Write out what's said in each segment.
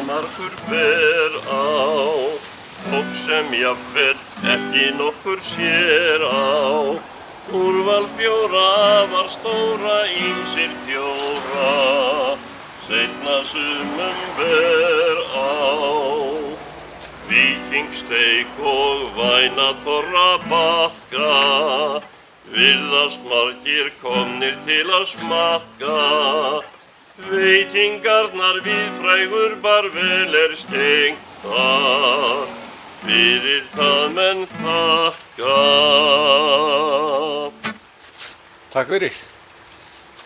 margur ber á, fólk sem jafnvel ekki nokkur sér á. Úrval bjóra var stóra ýmsir þjóra, seinna sumum ber á. Víkingsteik og væna þorra bakka, virðast margir komnir til að smakka. Veitingarnar við frægur bar vel skengtar, fyrir það menn þakka. Takk fyrir.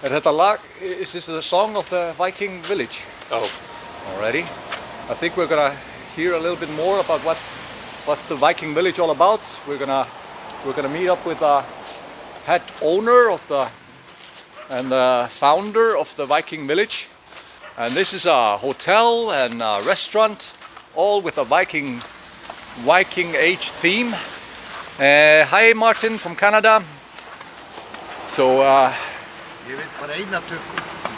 Þetta lag, is this the song of the Viking village? Oh. Alrighty. I think we're gonna hear a little bit more about what's the Viking village all about. We're gonna meet up with the head owner of and the founder of the Viking village. And this is a hotel and a restaurant, all with a Viking age theme. Hi Martin from Canada. So Ég veit bara eina tökku.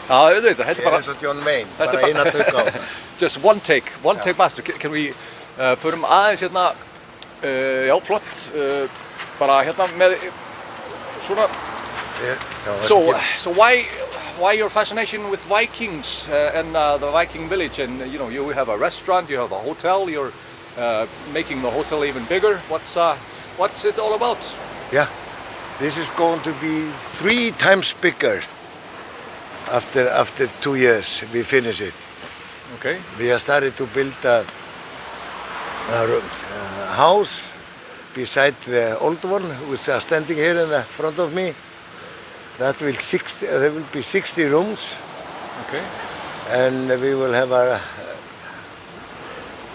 Já, auðvitað, þetta er bara eins og John Wayne, bara eina tökku á það. Just one take master. Can we förum aðeins hérna já, flott bara hérna með svona So why your fascination with Vikings and the Viking village, and you have a restaurant, you have a hotel, you're making the hotel even bigger. What's it all about? Yeah, this is going to be 3 times bigger after 2 years we finish it. Okay. We have started to build a house beside the old one, which are standing here in the front of me. There will be 60 rooms. Okay. And we will have a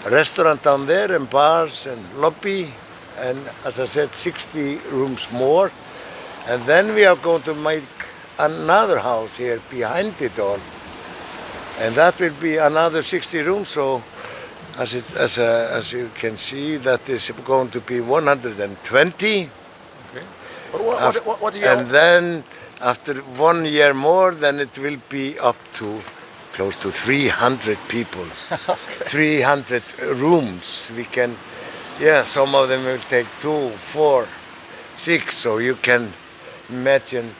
restaurant down there and bars and lobby, and as I said, 60 rooms more. And then we are going to make another house here behind it all, and that will be another 60 rooms. So as you can see, that is going to be 120. Okay. But what do you? And then after 1 year more, then it will be up to close to 300 people. Okay. 300 rooms. We can, some of them will take 2, 4, 6. So you can imagine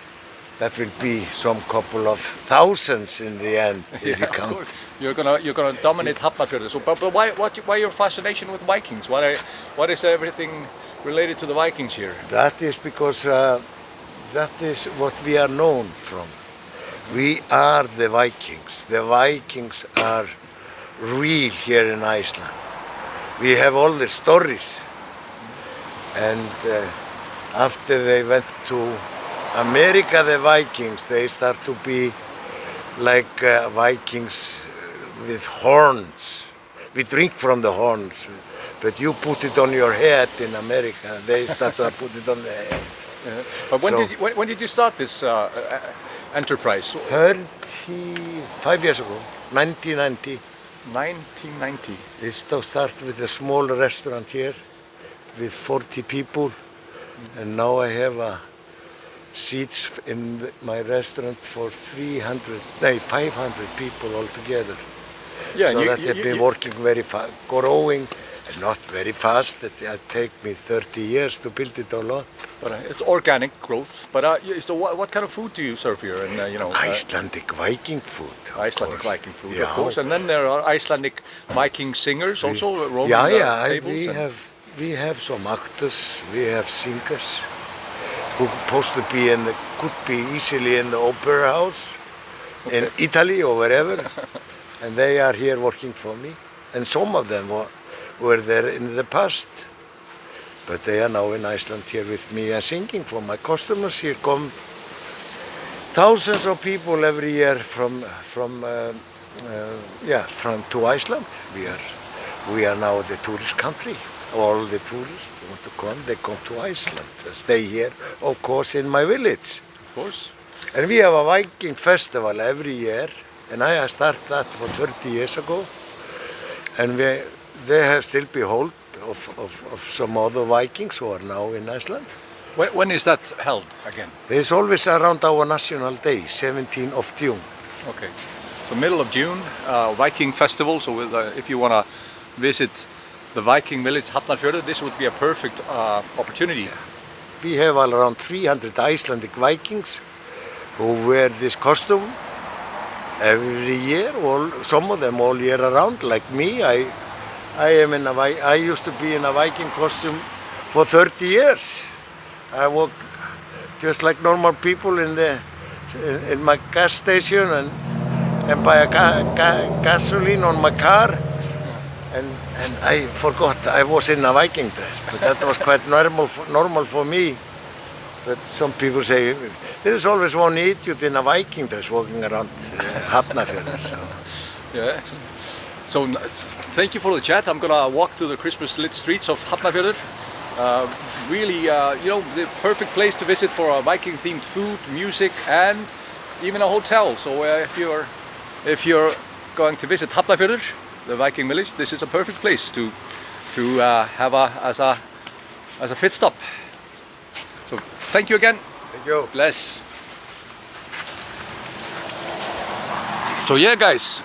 that will be some couple of thousands in the end if you count. You're gonna dominate Hafnarfjörður. So, but why your fascination with Vikings? What is everything related to the Vikings here? That is because that is what we are known from. We are the Vikings. The Vikings are real here in Iceland. We have all the stories. And after they went to America, the Vikings, they start to be like Vikings with horns. We drink from the horns, but you put it on your head in America. They start to put it on the head. But when did you start this enterprise? 35 years ago, 1990. 1990. We started with a small restaurant here with 40 people, and now I have seats in my restaurant for 500 people altogether. Yeah, so that have been working very fast, growing, not very fast. It take me 30 years to build it all up. But it's organic growth. But so what kind of food do you serve here? And Icelandic Viking food. Icelandic Viking food, yeah. Of course. And then there are Icelandic Viking singers also roaming tables. We have some actors. We have singers who could be easily in the opera house in Italy or wherever, and they are here working for me. And some of them were there in the past, but they are now in Iceland here with me and singing for my customers. Here come thousands of people every year from to Iceland. We are now the tourist country. All the tourists want to come, they come to Iceland, stay here, of course, in my village. Of course. And we have a Viking festival every year, and I started that for 30 years ago. And they have still been hold of some other Vikings who are now in Iceland. When is that held again? It's always around our national day, 17th of June. Okay. So middle of June, Viking festival. So if you want to visit the Viking village Hafnarfjörður, this would be a perfect opportunity. We have all around 300 Icelandic Vikings who wear this costume every year. Some of them all year around, like me. I used to be in a Viking costume for 30 years. I walk just like normal people in my gas station and buy a gasoline on my car. And I forgot I was in a Viking dress, but that was quite normal for me. But some people say there is always one idiot in a Viking dress walking around Hafnarfjörður. So. Yeah. So thank you for the chat. I'm gonna walk through the Christmas lit streets of Hafnarfjörður. Really, the perfect place to visit for a Viking-themed food, music, and even a hotel. So if you're going to visit Hafnarfjörður, the Viking village, this is a perfect place to have as a pit stop. So thank you again. Thank you. Bless. So yeah, guys,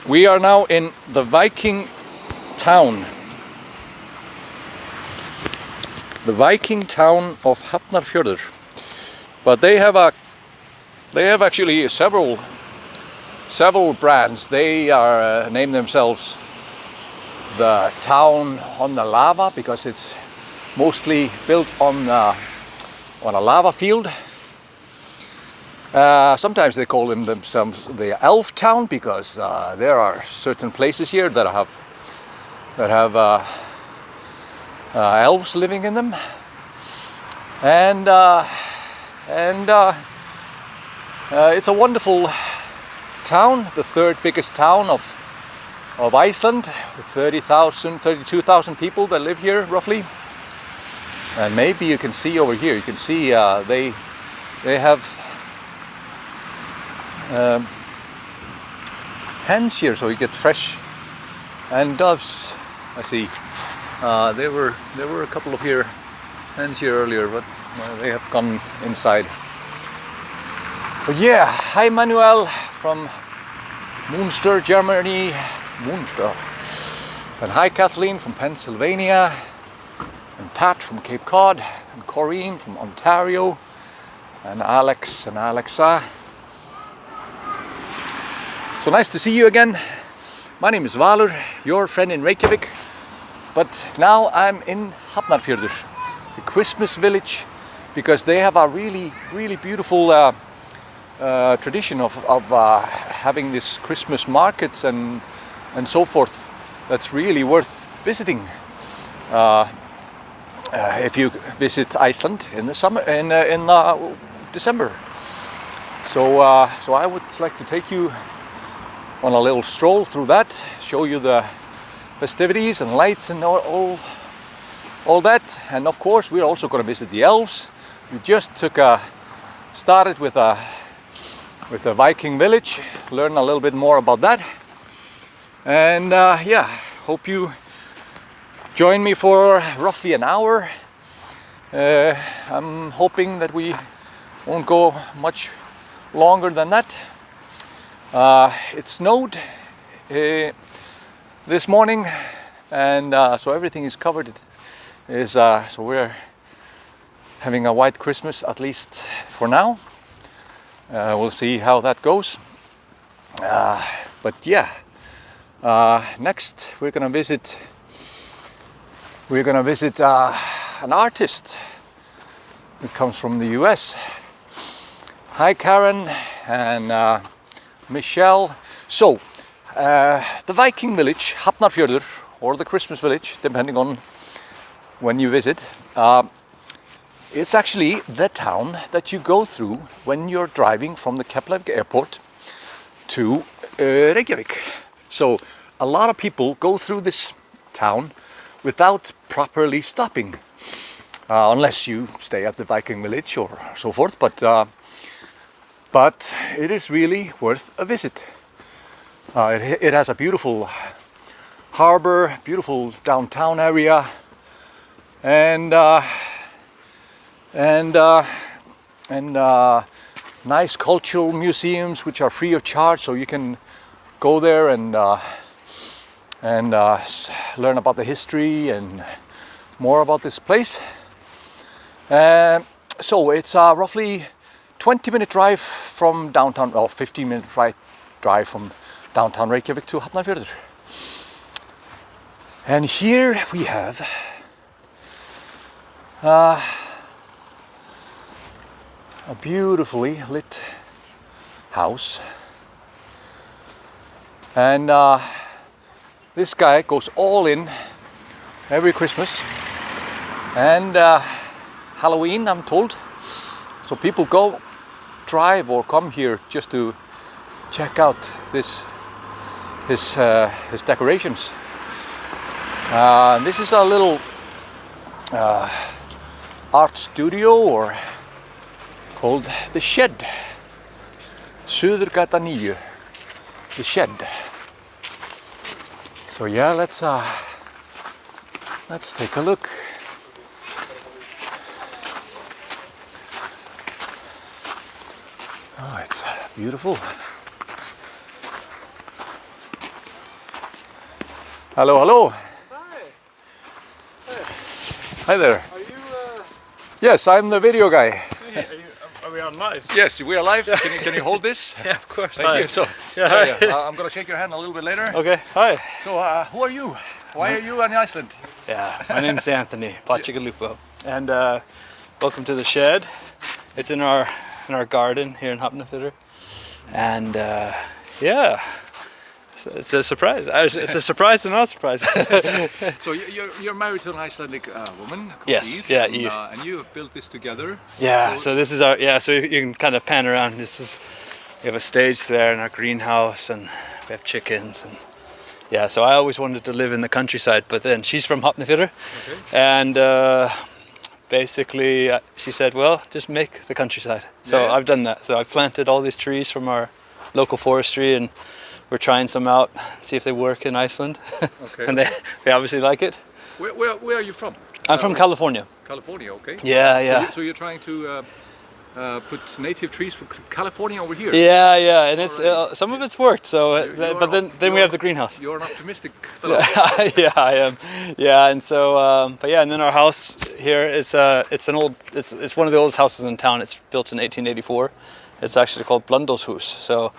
we are now in the Viking town. The Viking town of Hafnarfjörður. But they have actually several brands. They are name themselves the town on the lava because it's mostly built on a lava field. Sometimes they call themselves the elf town because there are certain places here that have elves living in them, and it's a wonderful town, the third biggest town of Iceland, with 32,000 people that live here roughly. And maybe you can see over here, you can see they have hens here, so you get fresh, and doves. I see there were a couple of hens here earlier, but they have gone inside. But yeah, hi Manuel from Munster, Germany. Munster. And hi Kathleen from Pennsylvania. And Pat from Cape Cod. And Corinne from Ontario. And Alex and Alexa. So nice to see you again. My name is Valur, your friend in Reykjavik. But now I'm in Hafnarfjörður, the Christmas village, because they have a really, really beautiful tradition of having this Christmas markets and so forth. That's really worth visiting if you visit Iceland in the summer, in December. So I would like to take you on a little stroll through that, show you the festivities and lights and all that. And of course we're also going to visit the elves. We just started with a Viking village, learn a little bit more about that. And yeah, hope you join me for roughly an hour. I'm hoping that we won't go much longer than that. It snowed this morning, and so everything is covered. So we're having a white Christmas, at least for now. We'll see how that goes. But yeah, next we're gonna visit an artist that comes from the US. Hi Karen and Michelle. So the Viking village, Hafnarfjörður, or the Christmas village, depending on when you visit, it's actually the town that you go through when you're driving from the Keflavik airport to Reykjavik. So a lot of people go through this town without properly stopping, unless you stay at the Viking village or so forth. But it is really worth a visit. It has a beautiful harbor, beautiful downtown area, and nice cultural museums which are free of charge, so you can go there and learn about the history and more about this place. So it's roughly 20-minute drive from downtown, or 15-minute drive from downtown Reykjavik to Hafnarfjörður. And here we have a beautifully lit house, and this guy goes all in every Christmas and Halloween, I'm told. So people go drive or come here just to check out his decorations. This is a little art studio, or called the Shed. Suðurgata 9, the Shed. So yeah, let's take a look. Oh, it's beautiful. Hello, hello. Hi. Hi there. Are you? Yes, I'm the video guy. Are we on live? Yes, we are live. Can you hold this? Yeah, of course. Thank you. So, Yeah. I'm gonna shake your hand a little bit later. Okay. Hi. So, who are you? Why are you in Iceland? Yeah. My name's Anthony Pachigalupo, and welcome to the Shed. It's in our garden here in Hafnarfjörður, and yeah. It's a surprise. It's a surprise and not a surprise. So you're married to an Icelandic woman. Yes, Eve, yeah, and, Eve. And you have built this together. Yeah. So this is our So you can kind of pan around. We have a stage there in our greenhouse, and we have chickens, and yeah. So I always wanted to live in the countryside, but then she's from Hafnarfjörður, and basically she said, "Well, just make the countryside." So Yeah. I've done that. So I've planted all these trees from our local forestry, and we're trying some out, see if they work in Iceland. Okay. And they obviously like it. Where are you from? I'm from California. California. Okay. Yeah, yeah. So you're trying to put native trees from California over here. Yeah, yeah, and it's Alright. some of it's worked. So, You're but then we have the greenhouse. You're an optimistic fellow. Yeah, I am. Yeah, and so, but yeah, and then our house here is it's one of the oldest houses in town. It's built in 1884. It's actually called Blundellshus. So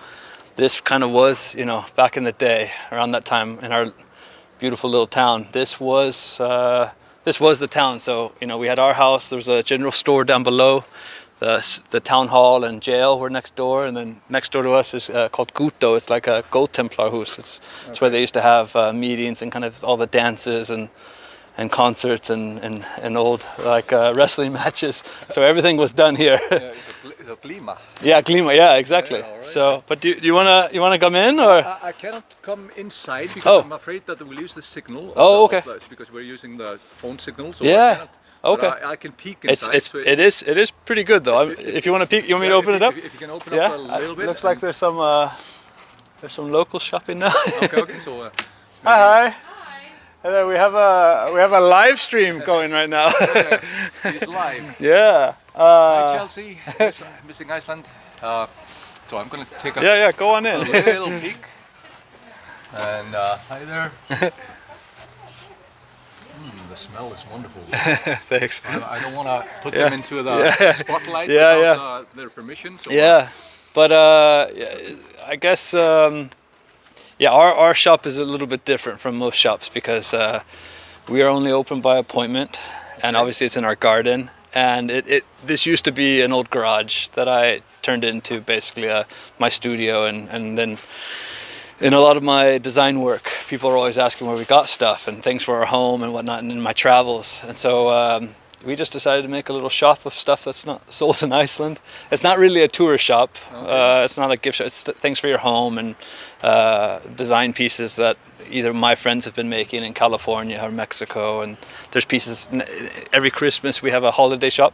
this kind of was, back in the day, around that time in our beautiful little town. This was the town. So we had our house. There was a general store down below. The town hall and jail were next door, and then next door to us is called Guto. It's like a gold Templar house. It's where they used to have meetings and kind of all the dances and concerts and old wrestling matches. So everything was done here. Yeah, it's a Glima. Yeah, Glima. Yeah, exactly. Yeah, all right. So, but do you wanna come in, or? I cannot come inside because Oh. I'm afraid that we'll use the signal. Oh, okay. Because we're using the phone signal. So Yeah. I cannot, but Okay. I can peek inside. It is pretty good though. If you want to peek, you want me to open it up? If you can open Yeah. up a little bit. Looks like there's some local shopping now. Okay. So. Hi. And then we have a live stream going right now. He's live. Yeah. Hi Chelsea, missing Iceland. So I'm gonna take a Yeah. Go on in. little peek. And hi there. The smell is wonderful. Thanks. I don't want to put them into the spotlight Yeah, without their permission. So Yeah, but I guess our shop is a little bit different from most shops because we are only open by appointment, and obviously it's in our garden. And this used to be an old garage that I turned into basically my studio, and then in a lot of my design work, people are always asking where we got stuff and things for our home and whatnot, and in my travels. And so we just decided to make a little shop of stuff that's not sold in Iceland. It's not really a tourist shop. Okay. It's not a gift shop. It's things for your home and design pieces that either my friends have been making in California or Mexico. And there's pieces. Every Christmas we have a holiday shop,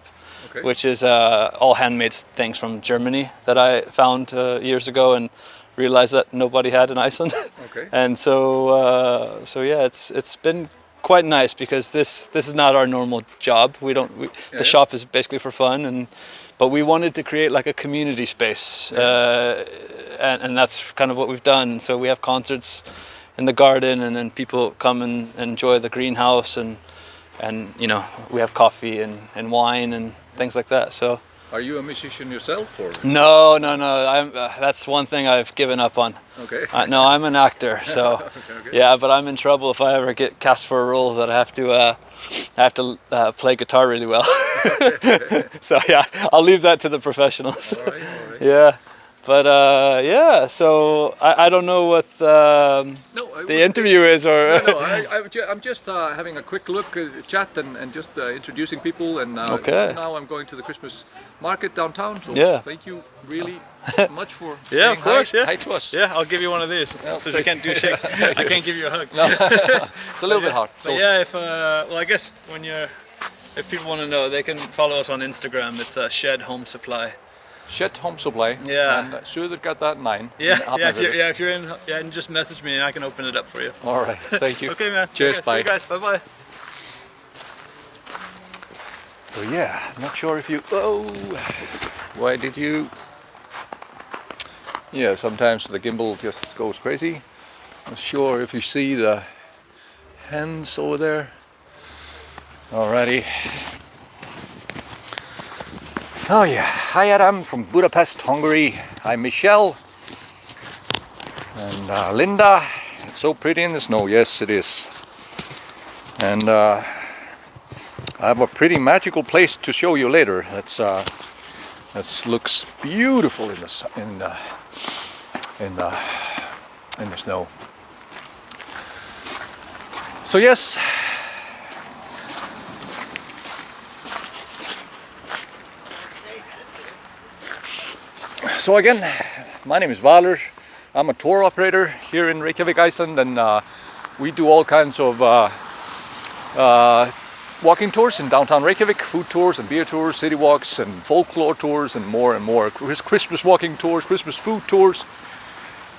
Okay. which is all handmade things from Germany that I found years ago and realized that nobody had in Iceland. Okay. And so yeah, it's been quite nice because this is not our normal job. The shop is basically for fun, and but we wanted to create like a community space, and that's kind of what we've done. So we have concerts in the garden, and then people come and enjoy the greenhouse, and you know, we have coffee and wine and things like that. So. Are you a musician yourself, or? No. I'm. That's one thing I've given up on. Okay. No, I'm an actor. So, okay. yeah, but I'm in trouble if I ever get cast for a role that I have to play guitar really well. So yeah, I'll leave that to the professionals. All right. Yeah, but yeah. So I don't know what the interview is, or. No, I'm just having a quick look, chat, and just introducing people. And Okay. Now I'm going to the Christmas market downtown. So Yeah. thank you really much for Yeah, saying of course. hi, Yeah. hi to us. Yeah, I'll give you one of these. So you can't do a shake. I can't give you a hug. No, it's a little bit hard. But yeah, if well, I guess if people want to know, they can follow us on Instagram. It's Shed Home Supply. Shed Home Supply. Yeah. And Suðurgata 9. Yeah, if you're in, and just message me and I can open it up for you. All right. Thank you. Okay, man. Cheers. Okay, Bye. See you guys. Bye bye. So yeah, I'm not sure if you. Oh, why did you? Yeah, sometimes the gimbal just goes crazy. I'm sure if you see the hens over there. Alrighty. Oh yeah, hi Adam from Budapest, Hungary. Hi Michelle and Linda. It's so pretty in the snow. Yes, it is. And I have a pretty magical place to show you later. That looks beautiful in the snow. So yes. So again, my name is Valur. I'm a tour operator here in Reykjavik, Iceland, and we do all kinds of walking tours in downtown Reykjavik, food tours and beer tours, city walks and folklore tours and more and more. Christmas walking tours, Christmas food tours,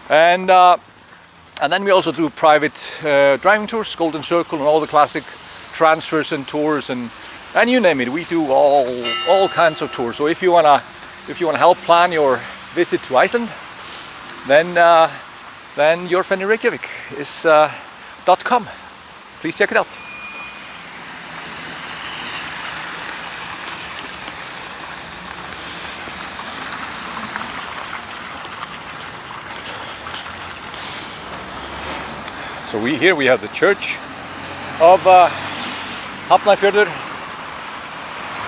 and then we also do private driving tours, Golden Circle and all the classic transfers and tours and you name it. We do all kinds of tours. So if you wanna help plan your visit to Iceland, then Your Friend In Reykjavik is .com. Please check it out. So here we have the church of Hafnarfjörður,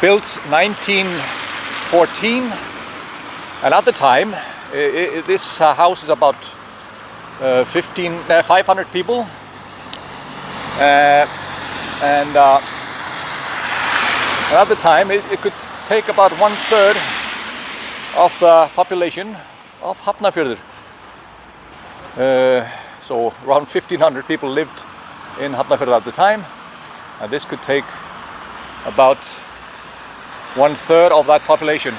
built 1914, and at the time this house is about 500 people, and at the time it could take about 1/3 of the population of Hafnarfjörður. So around 1,500 people lived in Hafnarfjörður at the time, and this could take about 1/3 of that population.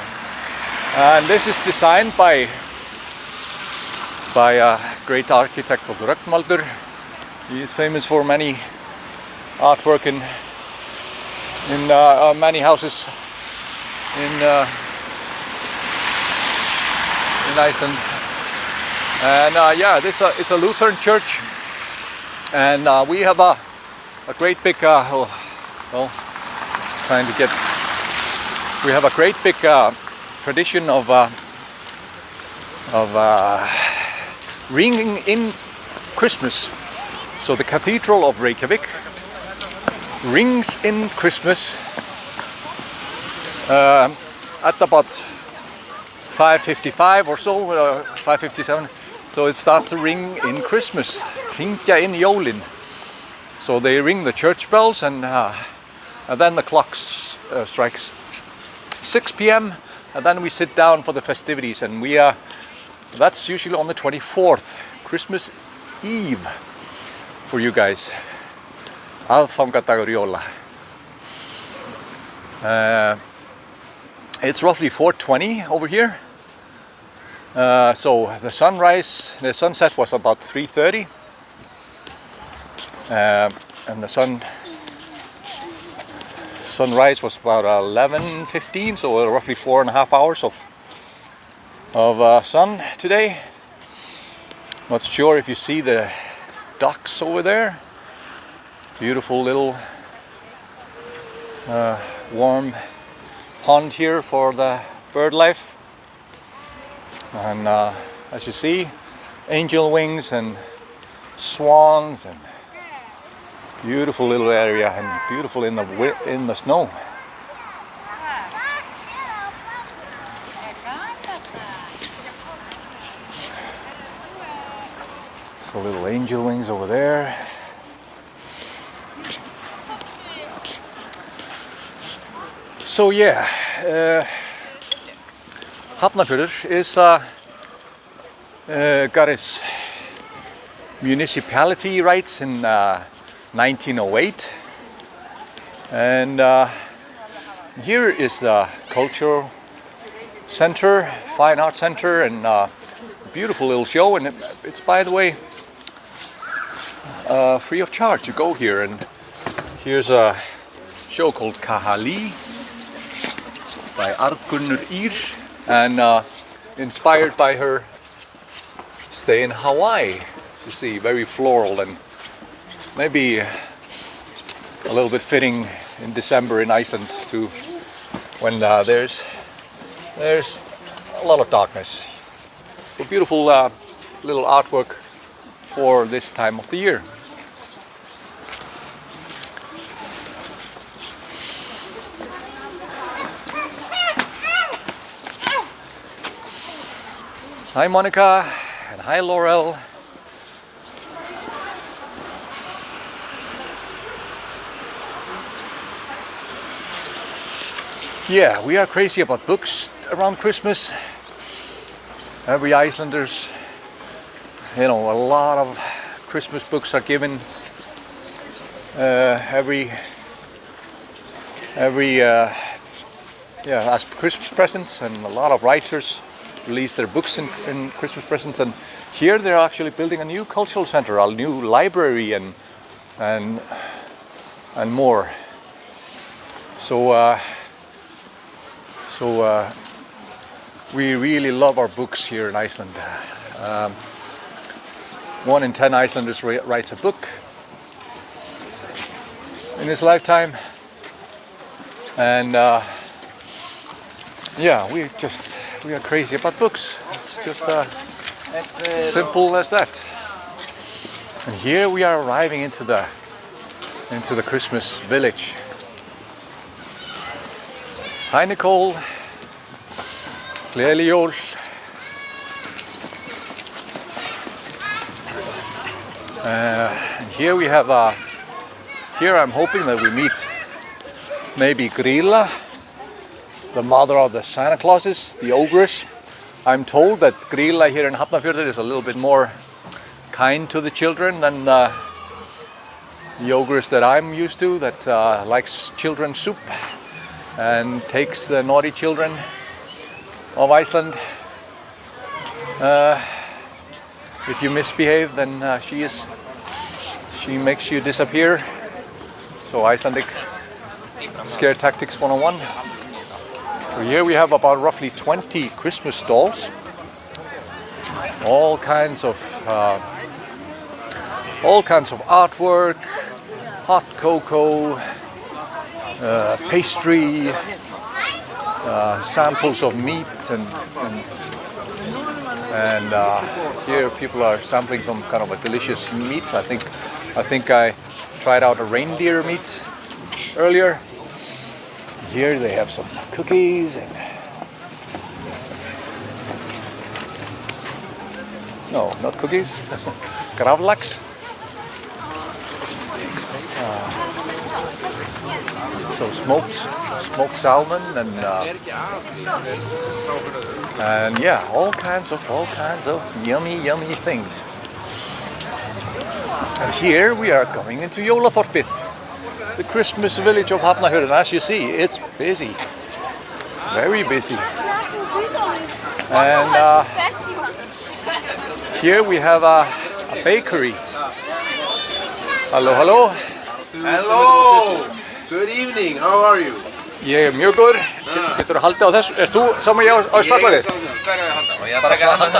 And this is designed by a great architect called Rögnvaldur. He is famous for many artwork in many houses in Iceland. And yeah, it's a Lutheran church, and we have a great big we have a great big tradition of ringing in Christmas. So the Cathedral of Reykjavik rings in Christmas at about 5:55 or so, 5:57. So it starts to ring in Christmas, hringja inn jólin. So they ring the church bells, and then the clock strikes 6 p.m. and then we sit down for the festivities, and that's usually on the 24th, Christmas Eve for you guys. Aðfangadagur jóla. It's roughly 4:20 over here. So the sunset was about 3:30, and the sun sunrise was about 11:15, so roughly 4.5 hours of sun today. Not sure if you see the ducks over there. Beautiful little warm pond here for the bird life. And as you see, angel wings and swans, and beautiful little area, and beautiful in the snow. So little angel wings over there. So yeah, Hafnarfjörður is got its municipality rights in 1908, and here is the cultural center, fine art center, and a beautiful little show. And it's, by the way, free of charge to go here. And here's a show called Kahali by Argunnur Ír, and inspired by her stay in Hawaii. You see, very floral, and maybe a little bit fitting in December in Iceland too, when there's a lot of darkness. So beautiful little artwork for this time of the year. Hi Monica, and hi Laurel. Yeah, we are crazy about books around Christmas. Every Icelanders, a lot of Christmas books are given as Christmas presents, and a lot of writers release their books in Christmas presents. And here they're actually building a new cultural center, a new library, and more. So we really love our books here in Iceland. 1 in 10 Icelanders writes a book in his lifetime, and yeah, we are crazy about books. It's just simple as that. And here we are arriving into the Christmas village. Hi Nicole. Gleðileg jól. And here we have here I'm hoping that we meet maybe Grilla, the mother of the Santa Clauses, the ogress. I'm told that Grilla here in Hafnarfjörður is a little bit more kind to the children than the ogress that I'm used to, that likes children's soup and takes the naughty children of Iceland. If you misbehave, then she makes you disappear. So Icelandic scare tactics 101. So here we have about roughly 20 Christmas stalls. All kinds of artwork, hot cocoa, pastry, samples of meat, and here people are sampling some kind of a delicious meat. I think I tried out a reindeer meat earlier. Here they have some cookies and no, not cookies, gravlax. So smoked salmon and yeah, all kinds of yummy things. And here we are going into Jólaþorpið, the Christmas village of Hafnarfjörður. And as you see, it's busy, very busy. And here we have a bakery. Hello. Hello! Good evening, how are you? Ég mjög góður. Getur þú haldið á þessu? Er þú saman ég á spjallvæði? Hver er að halda? Ég er bara ekki að halda.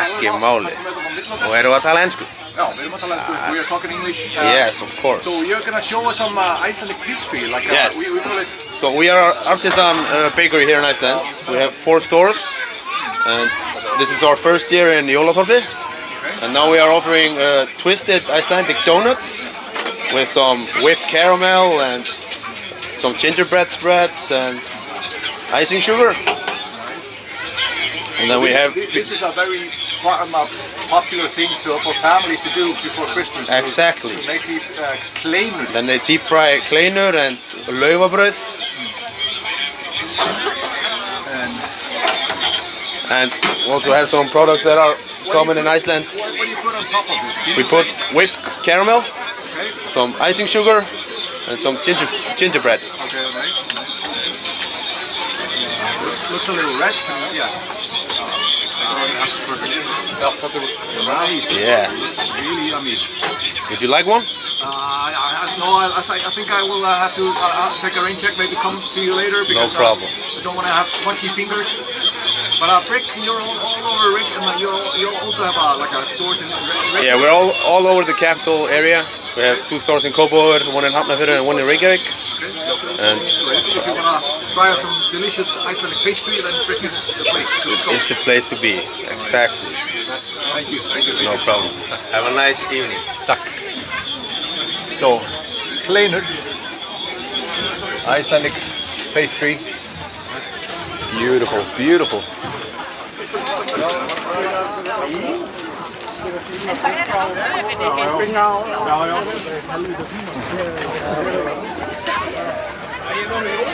Ekki máli. Og erum við að tala ensku? Já, við erum að tala ensku. We are talking English. Yes, of course. So you're gonna show us some Icelandic history, like Yes. we call it. So we are artisan bakery here in Iceland. We have 4 stores, and this is our first year in Jólatorfi. And now we are offering twisted Icelandic donuts with some whipped caramel and some gingerbread spreads and icing sugar. And then we have... This is a very popular thing for families to do before Christmas. Exactly. To make these kleinur. Then they deep fry kleinur and laufabröð. And we also have some products that are common in Iceland. What do you put on top of this? We put whipped caramel, some icing sugar, and some gingerbread. Okay, nice. Looks a little red. Yeah. That's perfect. Nice. Yeah. Really yummy. Would you like one? No, I think I will have to take a rain check. Maybe come to you later because No problem. I don't want to have spongy fingers. But Rick, you're all over Rick, and you also have like a stores in Reykjavik. Yeah, we're all over the capital area. We have 2 stores in Kópavogur, 1 in Hafnarfjörður and 1 in Reykjavik. And if you want to try out some delicious Icelandic pastry, then Rick is the place to go. it's a place to be. Exactly. Thank you. No problem. Have a nice evening. Takk. So, kleinur, Icelandic pastry. Beautiful, beautiful.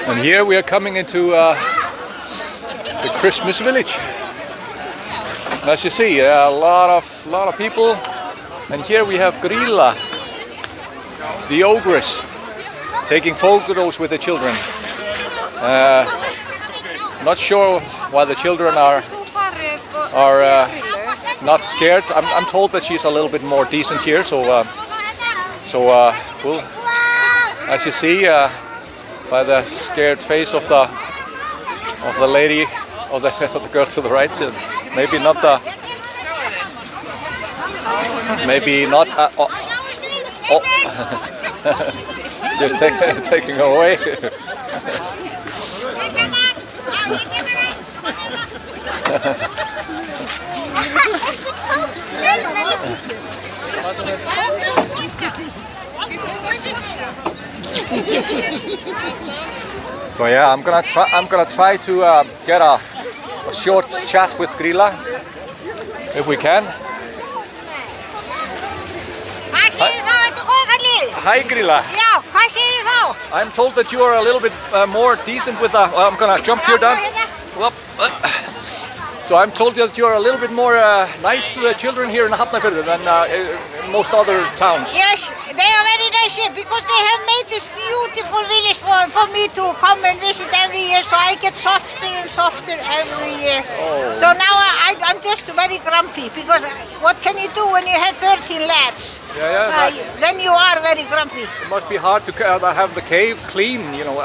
And here we are coming into the Christmas village. And as you see, a lot of people. And here we have Grilla, the ogress, taking photos with the children. Not sure why the children are not scared. I'm told that she's a little bit more decent here, so we'll, as you see by the scared face of the lady, of the girl to the right, maybe not just taking her away. So yeah, I'm gonna try to get a short chat with Grilla, if we can. Hi Grilla. Já, hvað segir þá? I'm told that you are a little bit more decent with the. I'm gonna jump here down. So I'm told that you are a little bit more nice to the children here in Hafnarfjörður than in most other towns. Yes, they are very nice here because they have made this beautiful village for me to come and visit every year, so I get softer and softer every year. Oh. So now I'm just very grumpy because what can you do when you have 13 lads? Yeah. Then you are very grumpy. It must be hard to have the cave clean, you know.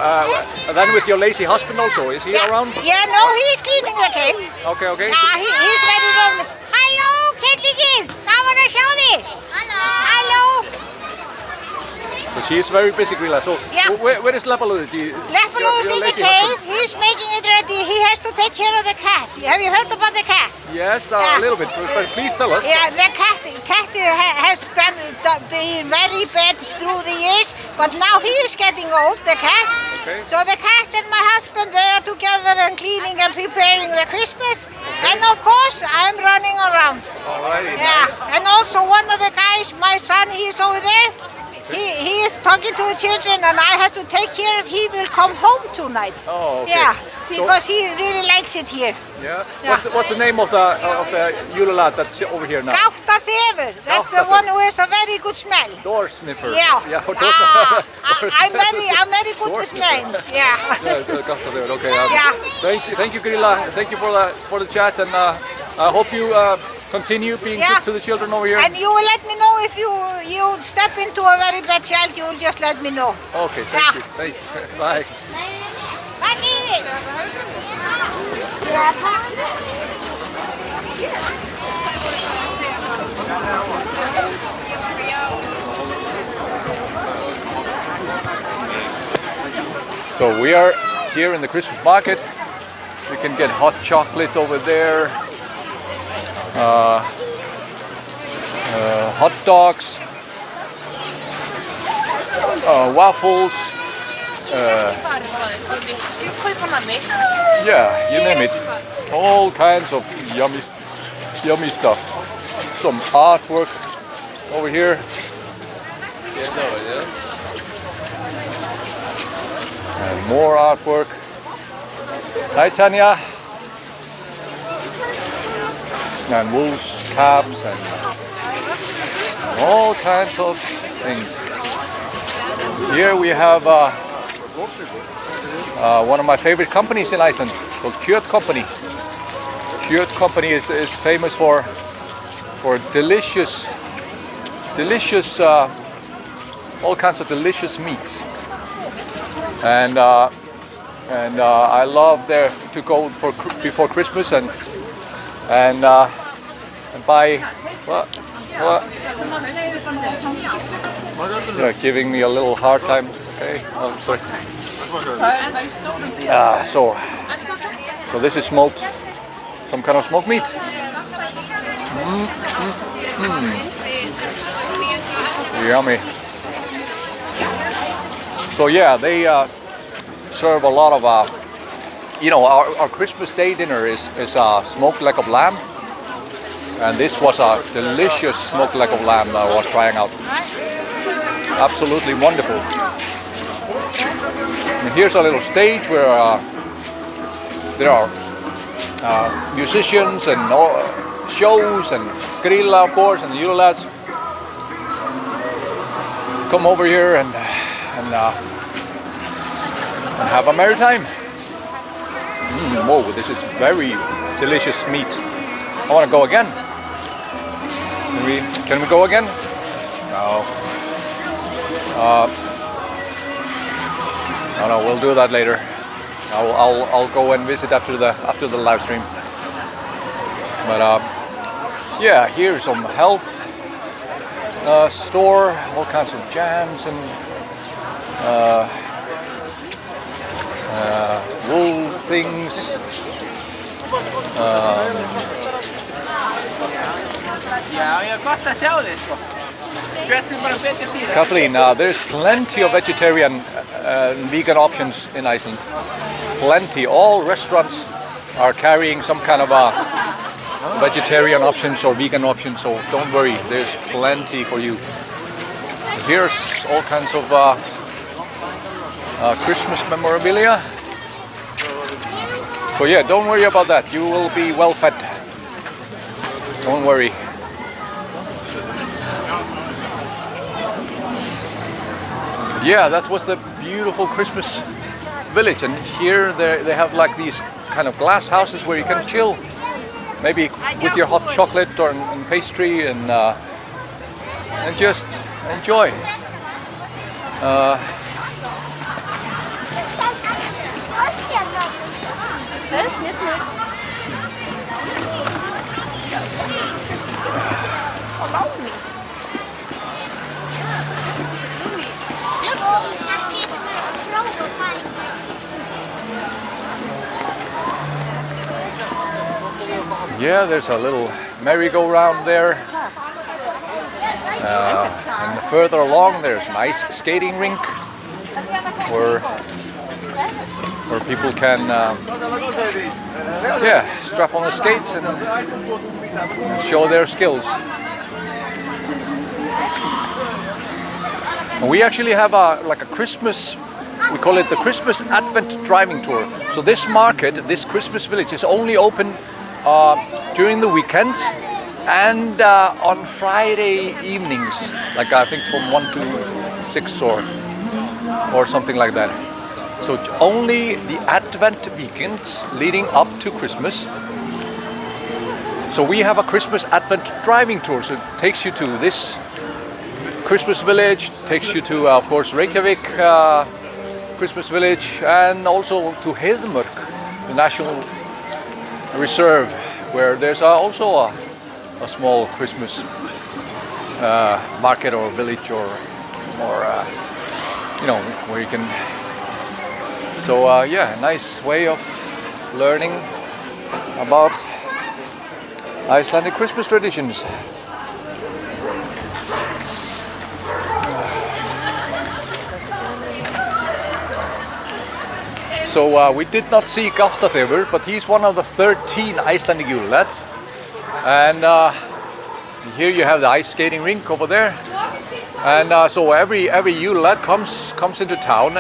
Then with your lazy husband also, is he around? Yeah, no, he's cleaning the cave. Okay. He's very lovely. Halló, kettlingin, gaman að sjá þig. Halló. So she is very busy, Grilla. So Yeah. where is Leppalúði? Leppalúði is in the cave. He's making it ready. He has to take care of the cat. Have you heard about the cat? Yes, Yeah. a little bit. But please tell us. Yeah, the cat has been very bad through the years, but now he is getting old, the cat. Okay. So the cat and my husband, they are together and cleaning and preparing the Christmas. And of course, I'm running around. Alrighty. Yeah, and also one of the guys, my son, he is over there. He is talking to the children, and I have to take care of. He will come home tonight. Oh, okay. Yeah, because he really likes it here. Yeah. Yeah. What's the name of the Júlalad that's over here now? Gáttaþefur. That's the one who has a very good smell. Door sniffer. Yeah. Door I'm very good with names. Yeah. Gáttaþefur. Okay. Yeah. Thank you, Grilla. Thank you for the chat, and I hope you continue being Yeah. good to the children over here. And you will let me know if you step into a very bad child, you will just let me know. Okay, thank you. Thank you. Bye. Bye, Iris. So we are here in the Christmas market. We can get hot chocolate over there, hot dogs, waffles, yeah, you name it. All kinds of yummy stuff. Some artwork over here. And more artwork. Hi Tanya. And wolves, caps, and all kinds of things. Here we have one of my favorite companies in Iceland called Kjöt Company. Kjöt Company is famous for delicious all kinds of delicious meats. And I love there to go before Christmas and buy what? They're giving me a little hard time. Okay, oh, sorry. So this is smoked, some kind of smoked meat. Yummy. So yeah, they serve a lot of, our Christmas Day dinner is smoked leg of lamb. And this was a delicious smoked leg of lamb that I was trying out. Absolutely wonderful. And here's a little stage where there are musicians and shows and grilla, of course, and the Euro lads come over here and have a merry time. Whoa, this is very delicious meat. I want to go again. Can we go again? No. No, we'll do that later. I'll go and visit after the live stream. But yeah, here's some health store, all kinds of jams and wool things. Kathleen, there's plenty of vegetarian and vegan options in Iceland. Plenty. All restaurants are carrying some kind of vegetarian options or vegan options, so don't worry, there's plenty for you. Here's all kinds of Christmas memorabilia. So yeah, don't worry about that. You will be well fed. Don't worry. Yeah, that was the beautiful Christmas village, and here they have like these kind of glass houses where you can chill, maybe with your hot chocolate or and pastry, and just enjoy. Yeah, there's a little merry-go-round there. And further along there's an ice skating rink where people can strap on the skates and show their skills. And we actually have like a Christmas, we call it the Christmas Advent driving tour. So this market, this Christmas village is only open during the weekends and on Friday evenings, like I think from 1 to 6 or something like that. So only the Advent weekends leading up to Christmas. So we have a Christmas Advent driving tour, so it takes you to this Christmas village, takes you to, of course, Reykjavik Christmas village, and also to Heiðmörk, the national reserve, where there's also a small Christmas market or village or you know, where you can. So yeah, nice way of learning about Icelandic Christmas traditions. So we did not see Gáttaþefur, but he's one of the 13 Icelandic Júlalads. And here you have the ice skating rink over there. And so every Júlalad comes into town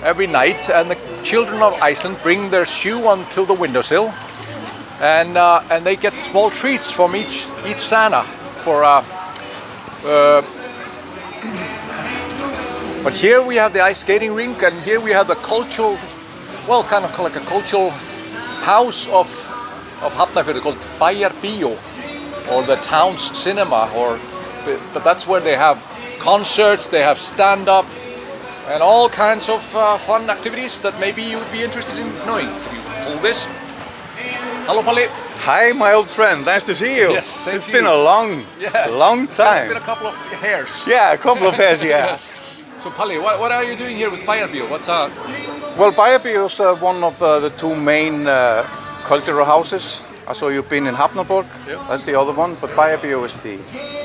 every night, and the children of Iceland bring their shoe onto the windowsill, and they get small treats from each Santa for. But here we have the ice skating rink, and here we have the cultural, well, kind of like a cultural house of Hafnarfjörður called Bæjarbíó, or the town's cinema, but that's where they have concerts, they have stand-up, and all kinds of fun activities that maybe you would be interested in knowing. If you hold this. Hello, Palli. Hi, my old friend. Nice to see you. Yes, same it's to been you. a long It's time. been a couple of hairs. Yeah, a couple of pairs, yeah. Yes. So, Palli, what are you doing here with Bæjarbíó? Well, Bæjarbíó is one of the two main cultural houses. I saw you've been in Hafnarborg. Yep. That's the other one, but Bæjarbíó is the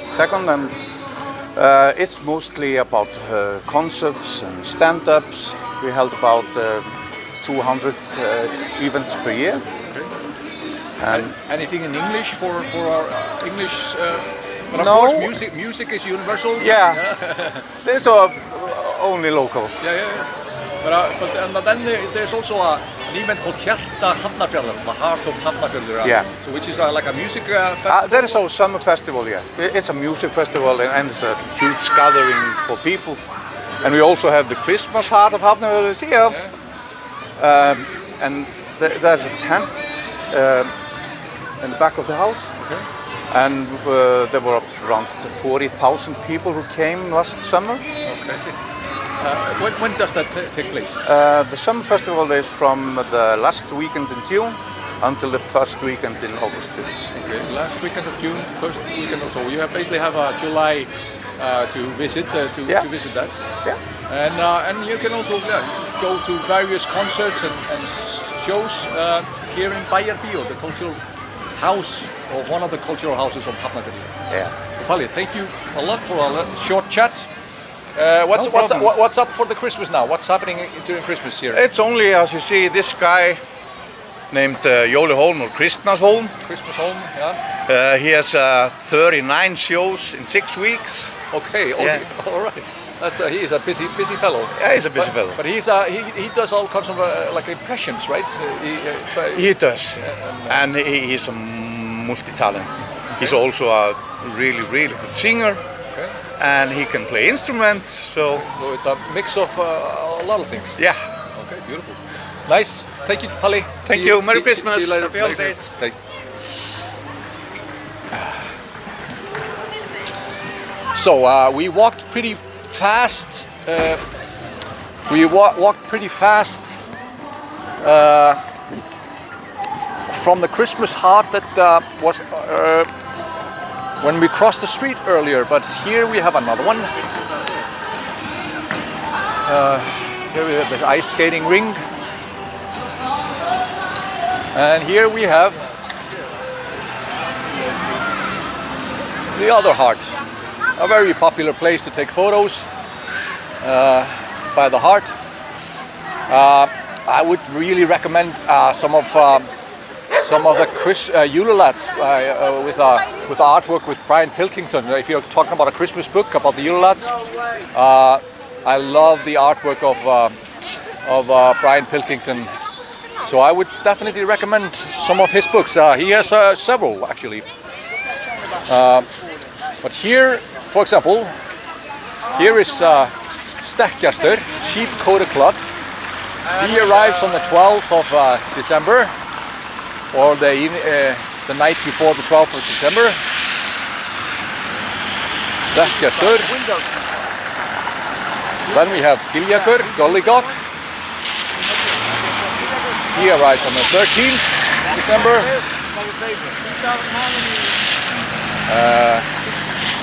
second, and it's mostly about concerts and stand-ups. We held about 200 events per year. Okay. And anything in English for our English? But of No. course, music is universal. yeah, there's only local. Yeah. But then there's also an event called Hjarta Hafnarfjarðar, the heart of Hafnarfjörður. Yeah. So which is like a music festival. There is our summer festival, yeah. It's a music festival, and it's a huge gathering for people. And we also have the Christmas heart of Hafnarfjörður here. Yeah. And there's a tent in the back of the house. Okay. And there were around 40,000 people who came last summer. Okay. When does that take place? The summer festival is from the last weekend in June until the first weekend in August. Okay. Last weekend of June, first weekend or so. You basically have July to visit to visit that. Yeah. And you can also go to various concerts and shows here in Bæjarbíó, the cultural house, or one of the cultural houses of Hafnarfjörður. Yeah. Palli, thank you a lot for a short chat. What's up for the Christmas now? What's happening during Christmas here? It's only, as you see, this guy named Jóliholm or Kristnarsholm. Christmas home, yeah. He has 39 shows in 6 weeks. Okay, Yeah. all right. He is a busy fellow. Yeah, he's a busy fellow. But he does all kinds of like impressions, right? He does, and he's a multi-talent. He's also a really good singer, Okay. and he can play instruments. So So it's a mix of a lot of things. yeah, Okay, beautiful. Nice. Thank you, Palli. Thank See you. Merry see Christmas. you later. Happy Merry holidays. Christmas. Thank- So we walked pretty fast. From the Christmas heart that was when we crossed the street earlier. But here we have another one. Here we have the ice skating ring. And here we have the other heart. A very popular place to take photos by the heart. I would really recommend some of the Júlalads with artwork with Brian Pilkington. If you're talking about a Christmas book about the Júlalads, I love the artwork of Brian Pilkington. So I would definitely recommend some of his books. He has several actually. But here, for example, here is Stekkjarstaur, sheep-coated cloth. He arrives on the 12th of December, or the night before the 12th of December. Stekkjarstaur. Then we have Giljakur, Gollygok. He arrives on the 13th December.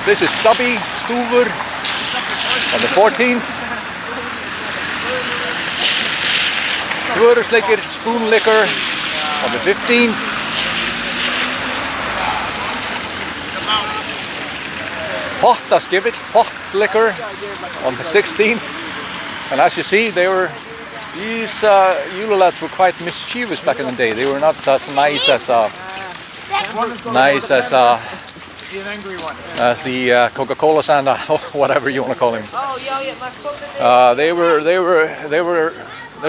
This is Stubby, Stúfur on the 14th. Þvörusleikir, Spoon Liquor on the 15th. Pottaskivill, Pot Liquor on the 16th. And as you see, these Julalads were quite mischievous back in the day. They were not as nice as the Coca-Cola Santa, or whatever you want to call him. They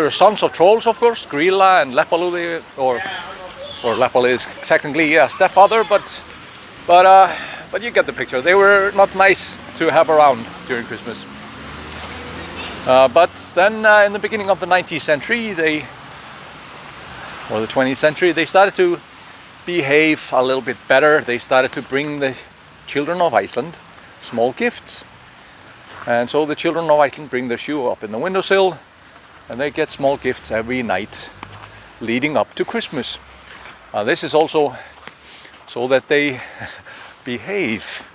were sons of trolls, of course. Grilla and Lepalu, or Lepalu is technically stepfather, but you get the picture. They were not nice to have around during Christmas. But then in the beginning of the 19th century, or the 20th century, they started to behave a little bit better. They started to bring the children of Iceland small gifts. And so the children of Iceland bring their shoe up in the windowsill, and they get small gifts every night leading up to Christmas. This is also so that they behave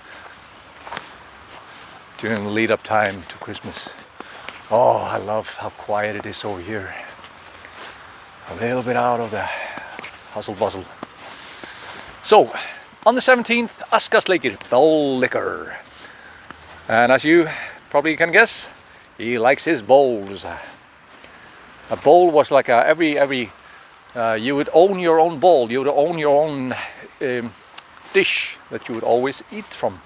during the lead-up time to Christmas. Oh, I love how quiet it is over here. A little bit out of the hustle bustle. So, on the 17th, Askasleikir, bowl liquor. And as you probably can guess, he likes his bowls. A bowl was like you would own your own bowl. You would own your own dish that you would always eat from.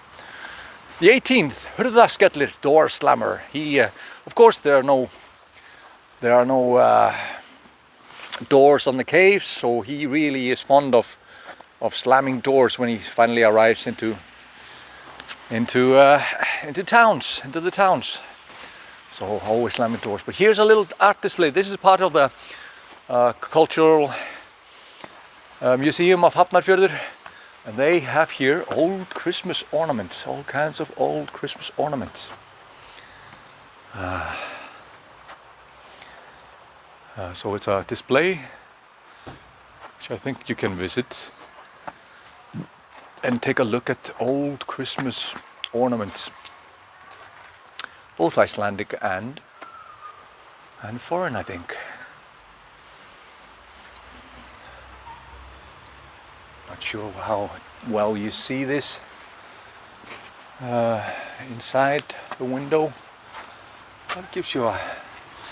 The 18th, Hurðaskellir, door slammer. He, of course, there are no doors on the caves, so he really is fond of slamming doors when he finally arrives into the towns. So always slamming doors. But here's a little art display. This is part of the cultural museum of Hafnarfjörður. And they have here old Christmas ornaments, all kinds of old Christmas ornaments. So it's a display which I think you can visit and take a look at old Christmas ornaments, both Icelandic and foreign, I think. Not sure how well you see this inside the window, but it gives you a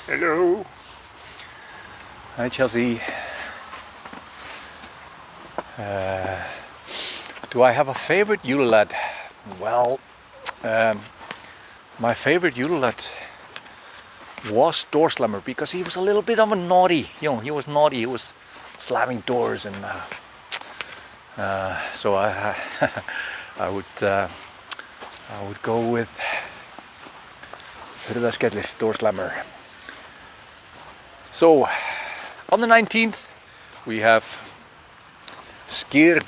hello. Hi Chelsea. Do I have a favorite Julelad? Well, my favorite Julelad was Door Slammer because he was a little bit of a naughty. You know, he was naughty. He was slamming doors and. So I would go with Hurðaskellir, door slammer. So on the 19th we have Skyr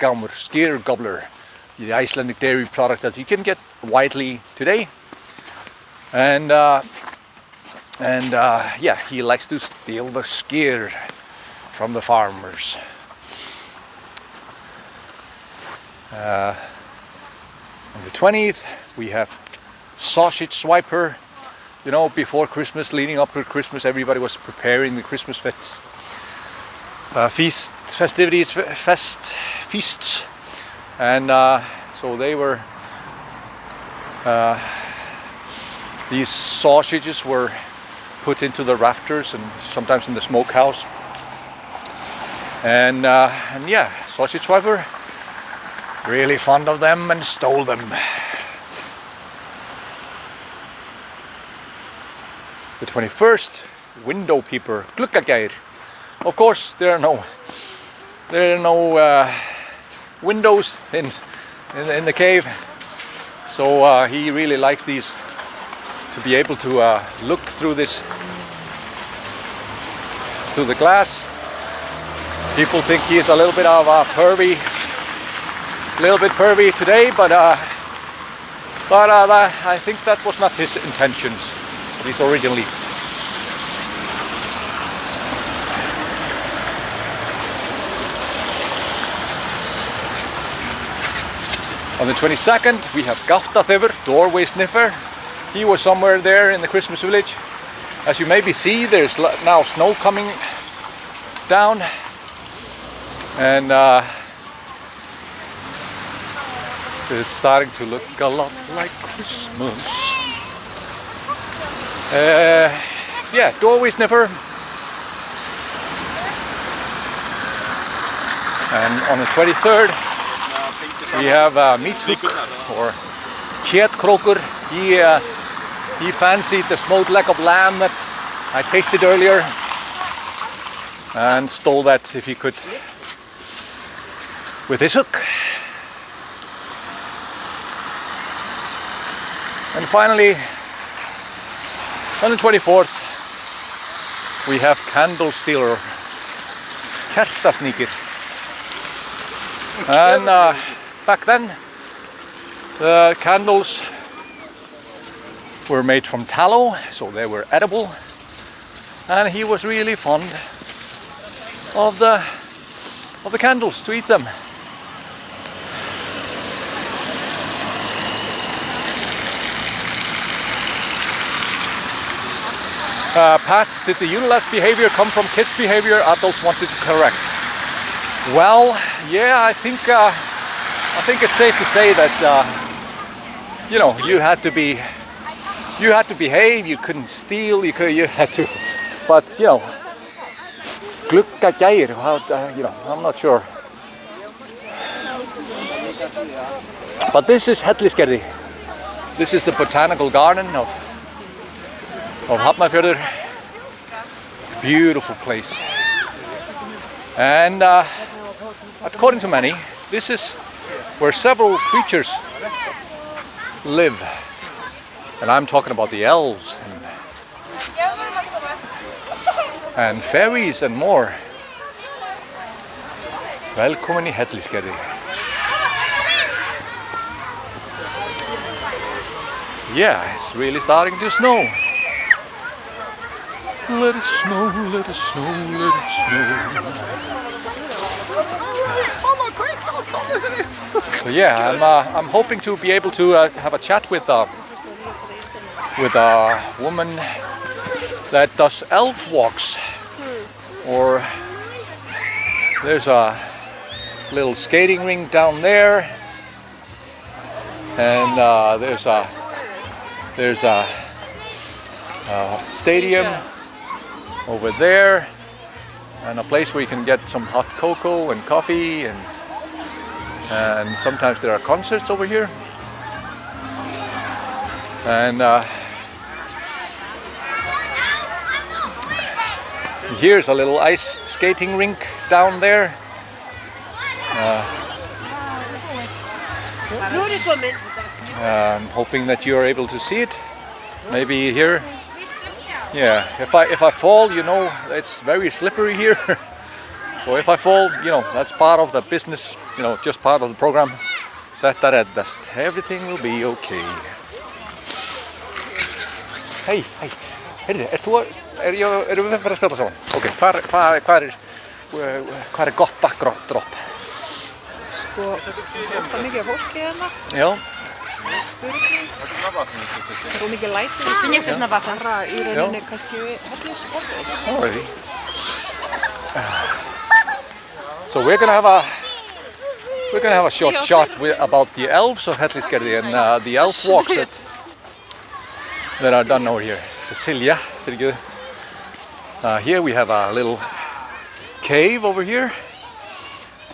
Gobbler, the Icelandic dairy product that you can get widely today. And yeah, he likes to steal the skyr from the farmers. On the 20th we have Sausage Swiper. You know, before Christmas, leading up to Christmas, everybody was preparing the Christmas feasts, and so they were. These sausages were put into the rafters and sometimes in the smokehouse. And yeah, Sausage Swiper, really fond of them and stole them. The 21st, Window Peeper, Gluggageir. Of course, there are no windows in the cave, so he really likes these, to be able to look through the glass. People think he is a little bit of a pervy today, but But I think that was not his intentions, at least originally. On the 22nd, we have Gáttaþefur, doorway sniffer. He was somewhere there in the Christmas village. As you maybe see, there's now snow coming down, and it's starting to look a lot like Christmas. Yeah, doorway sniffer. And on the 23rd, we have Mítug or Kjötkrókur. He fancied the smoked leg of lamb that I tasted earlier and stole that if he could with his hook. And finally, on the 24th, we have candle stealer, kertasníkir. And back then, the candles were made from tallow, so they were edible. And he was really fond of the candles, to eat them. Pat, did the utilized behavior come from kids' behavior? Adults wanted to correct. Well, yeah, I think it's safe to say that you know, you had to behave. You couldn't steal. You had to, but you know, gluggagægir. You know, I'm not sure. But this is Hellisgerði. This is the botanical garden of Hafnarfjörður. Beautiful place. And according to many, this is where several creatures live. And I'm talking about the elves and fairies and more. Velkomin í Hellisgerði. Yeah, it's really starting to snow. Let it snow, let it snow, let it snow. So yeah, I'm hoping to be able to have a chat with a woman that does elf walks. Or there's a little skating rink down there, and there's a stadium over there, and a place where you can get some hot cocoa and coffee, and sometimes there are concerts over here. And here's a little ice skating rink down there. I'm hoping that you're able to see it. Maybe here. Yeah, if I fall, you know, it's very slippery here. So if I fall, you know, that's part of the business, you know, just part of the program. Þetta reddast. Everything will be okay. Hey, heyrðu, erum við að spjalla saman? Ok, hvað er gott backdrop? Sko, það er mikið fólki hérna. Já. Spurning. Það er mikið læti. Þetta er nýtt svona bara í rauninni kannski hellisborðið. Alrighty. So we're gonna have a short chat about the elves of Hellisgerði and the elf walks that are done over here. The Silja, here we have a little cave over here.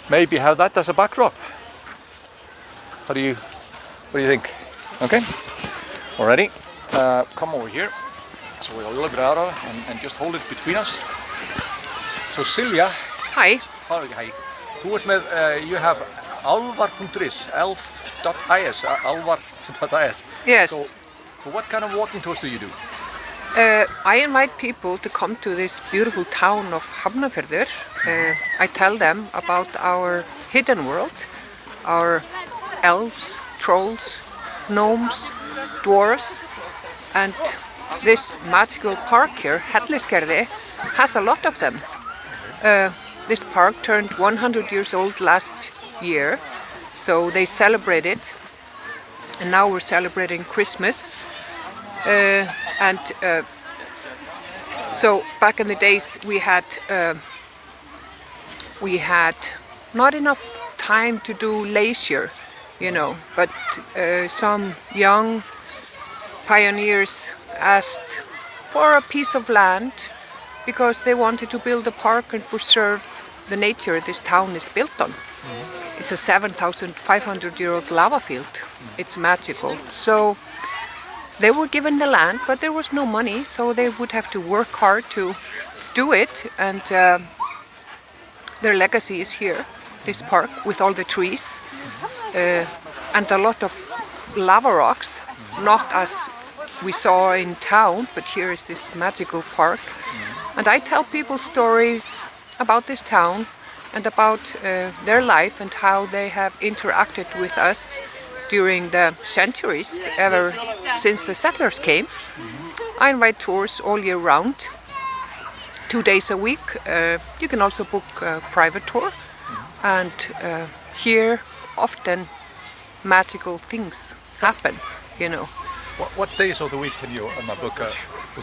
Maybe have that as a backdrop. What do you think? Okay. Alrighty. Come over here. So we'll a little bit out of it and just hold it between us. So Silja. Hi. Hi. You have alvar.is, elf.is, alvar.is. Yes. So what kind of walking tours do you do? I invite people to come to this beautiful town of Hafnarfjörður. I tell them about our hidden world, our elves, trolls, gnomes, dwarves, and this magical park here, Hellisgerði, has a lot of them. This park turned 100 years old last year, so they celebrated, and now we're celebrating Christmas. So back in the days we had not enough time to do leisure, but some young pioneers asked for a piece of land because they wanted to build a park and preserve the nature this town is built on. It's a 7,500-year-old lava field. It's magical. So they were given the land, but there was no money, so they would have to work hard to do it. And their legacy is here, this park, with all the trees and a lot of lava rocks, not as we saw in town, but here is this magical park. And I tell people stories about this town and about their life and how they have interacted with us during the centuries, ever since the settlers came. I invite tours all year round, 2 days a week. You can also book a private tour, and here often magical things happen, What days of the week can you book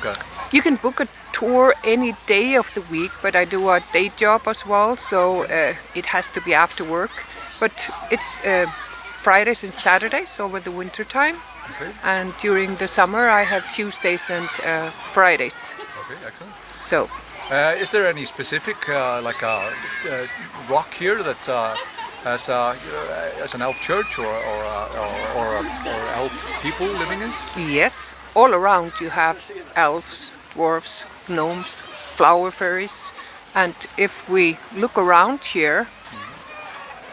a? You can book a tour any day of the week, but I do a day job as well, so it has to be after work. But it's Fridays and Saturdays over the winter time, and during the summer I have Tuesdays and Fridays. Okay, excellent. So, is there any specific rock here that as an elf church or elf people living in it? yes, all around you have elves, dwarves, gnomes, flower fairies, and if we look around here,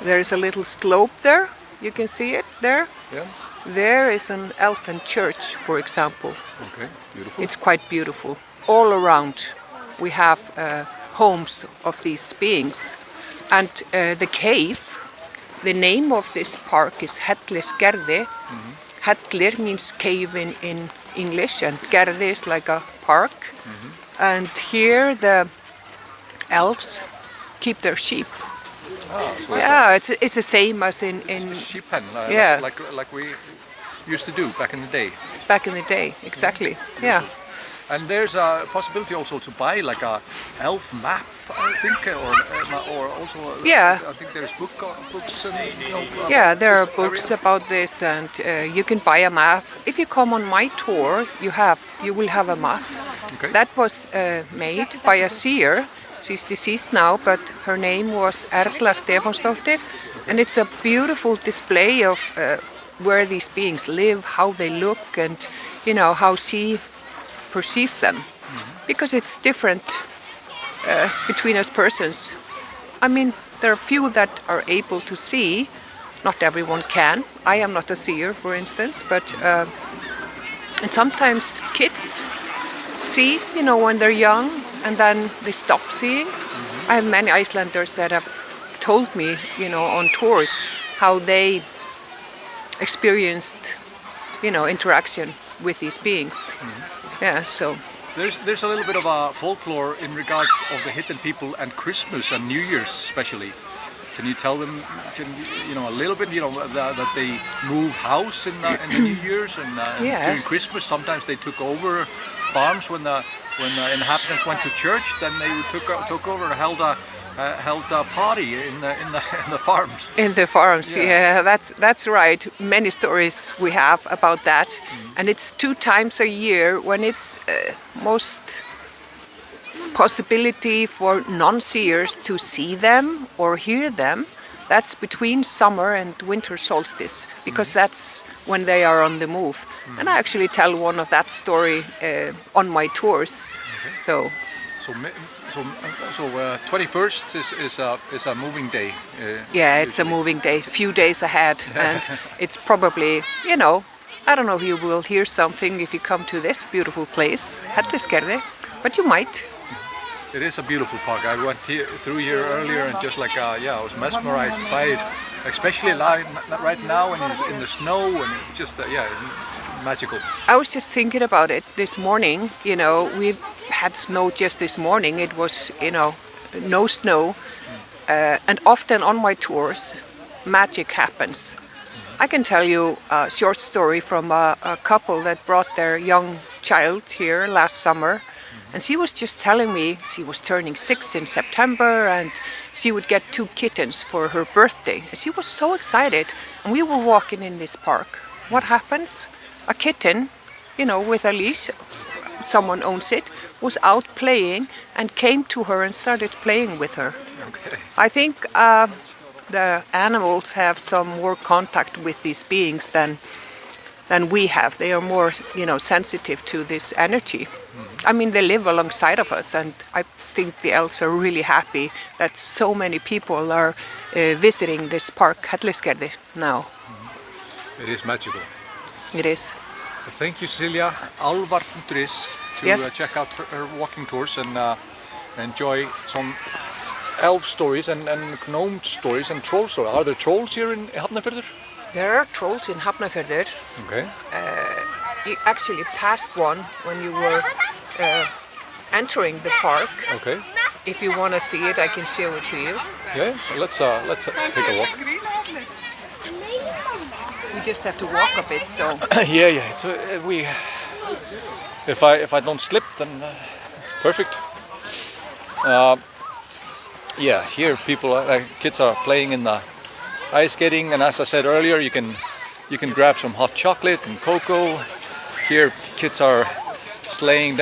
there is a little slope there. You can see it there. Yeah. There is an elfin church, for example. Okay, beautiful. It's quite beautiful. All around we have homes of these beings. And the cave, the name of this park is Hellisgerði. Hellir means cave in English, and Gerði is like a park. And here the elves keep their sheep. So Yeah, it's the same as in sheep pen, yeah. like we used to do back in the day. back in the day, exactly. Yeah. And there's a possibility also to buy like a elf map, I think, or also. Yeah. I think there's books and. Yeah, there are this books area. about this, and you can buy a map. If you come on my tour, you will have a map. Okay. That was made by a seer. She's deceased now, but her name was Erla Stefánsdóttir, and it's a beautiful display of where these beings live, how they look, and how she perceives them, because it's different between us persons. I mean, there are few that are able to see. Not everyone can. I am not a seer, for instance, but and sometimes kids see, when they're young, and then they stop seeing. I have many Icelanders that have told me, on tours, how they experienced, interaction with these beings. Yeah, so. There's a little bit of a folklore in regards of the hidden people and Christmas and New Year's especially. Can you tell them, a little bit, that they move house in the New Year's and during Yes. Christmas sometimes they took over farms when the inhabitants went to church. Then they took over and held a party in the farms. In the farms, yeah, that's right. Many stories we have about that, and it's 2 times a year when it's most possibility for non-seers to see them or hear them. That's between summer and winter solstice, because that's when they are on the move. And I actually tell one of that story on my tours. So. So 21st is a moving day. Yeah, it's a moving day, a few days ahead, and it's probably, I don't know if you will hear something if you come to this beautiful place, Hellisgerði, but you might. It is a beautiful park. I went through here earlier and just I was mesmerized by it. especially right now when it's in the snow and it's just magical. I was just thinking about it this morning. You know, we've had snow just this morning. It was, you know, no snow. And often on my tours, magic happens. I can tell you a short story from a couple that brought their young child here last summer. And she was just telling me she was turning 6 in September and she would get 2 kittens for her birthday. And she was so excited. And we were walking in this park. What happens? A kitten, you know, with a leash, someone owns it, was out playing and came to her and started playing with her. Okay. I think the animals have some more contact with these beings than we have. They are more, you know, sensitive to this energy. I mean, they live alongside of us, and I think the elves are really happy that so many people are visiting this park, Hellisgerði, now. It is magical. It is. Thank you, Silja. Alvar.is to Yes. check out her walking tours and enjoy some elf stories and gnome stories and troll stories. Are there trolls here in Hafnarfjörður? There are trolls in Hafnarfjörður. Okay. You actually passed one when you were entering the park. Okay. If you want to see it, I can show it to you. Yeah. So let's take a walk. We just have to walk a bit, so. Yeah. So if I don't slip, then it's perfect. Yeah. Here, kids are playing in the ice skating, and as I said earlier, you can grab some hot chocolate and cocoa. Here, kids are riding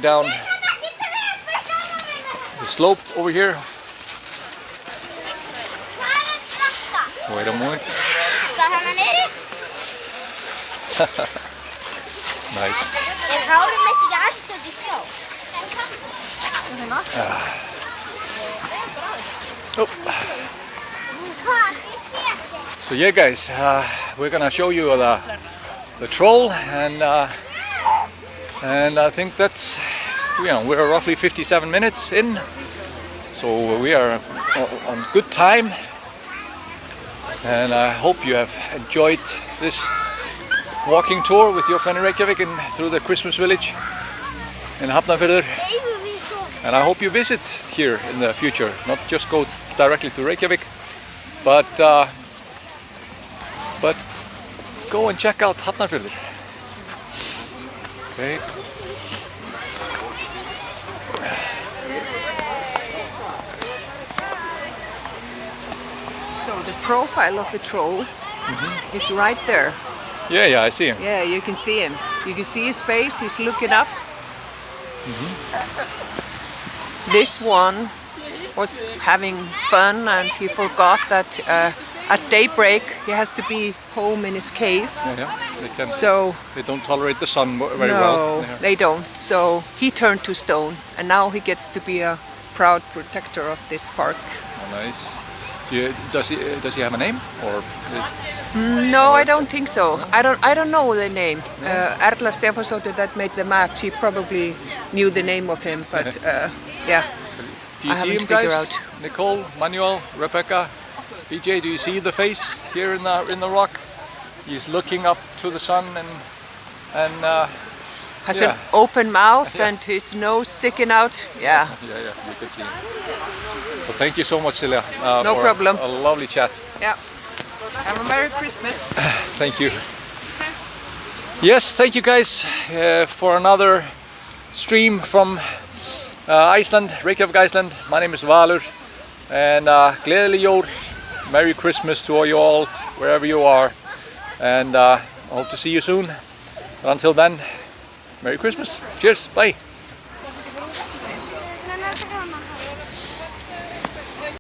down the slope over here. Wait a moment. Nice. Oh. So yeah, guys, we're gonna show you the troll, and I think that's, you know, we're roughly 57 minutes in, so we are on good time, and I hope you have enjoyed this walking tour with Your Friend In Reykjavik and through the Christmas village in Hafnarfjörður. And I hope you visit here in the future, not just go directly to Reykjavik, but go and check out Hafnarfjörður. Okay. So the profile of the troll is right there. Yeah, I see him. Yeah, you can see him. You can see his face, he's looking up. This one was having fun and he forgot that at daybreak he has to be home in his cave. Yeah. So They don't tolerate the sun very no, well. they don't. So he turned to stone and now he gets to be a proud protector of this park. Oh, nice. Does he have a name, or? No, I don't think so. I don't know the name. Erla Stefansdóttir that made the map, she probably knew the name of him, but yeah. Do you I see haven't him, guys? figured out. Nicole, Manuel, Rebecca, BJ, do you see the face here in the rock? He's looking up to the sun and Has yeah. an open mouth and his nose sticking out. Yeah. Yeah, you can see him. Well, thank you so much, Silja. No for problem. A lovely chat. Yeah. Have a Merry Christmas. Thank you. Yes, thank you guys for another stream from Iceland, Reykjavik, Iceland. My name is Valur, and gleðileg jól, Merry Christmas to all you all, wherever you are, and I hope to see you soon. But until then, Merry Christmas. Cheers. Bye.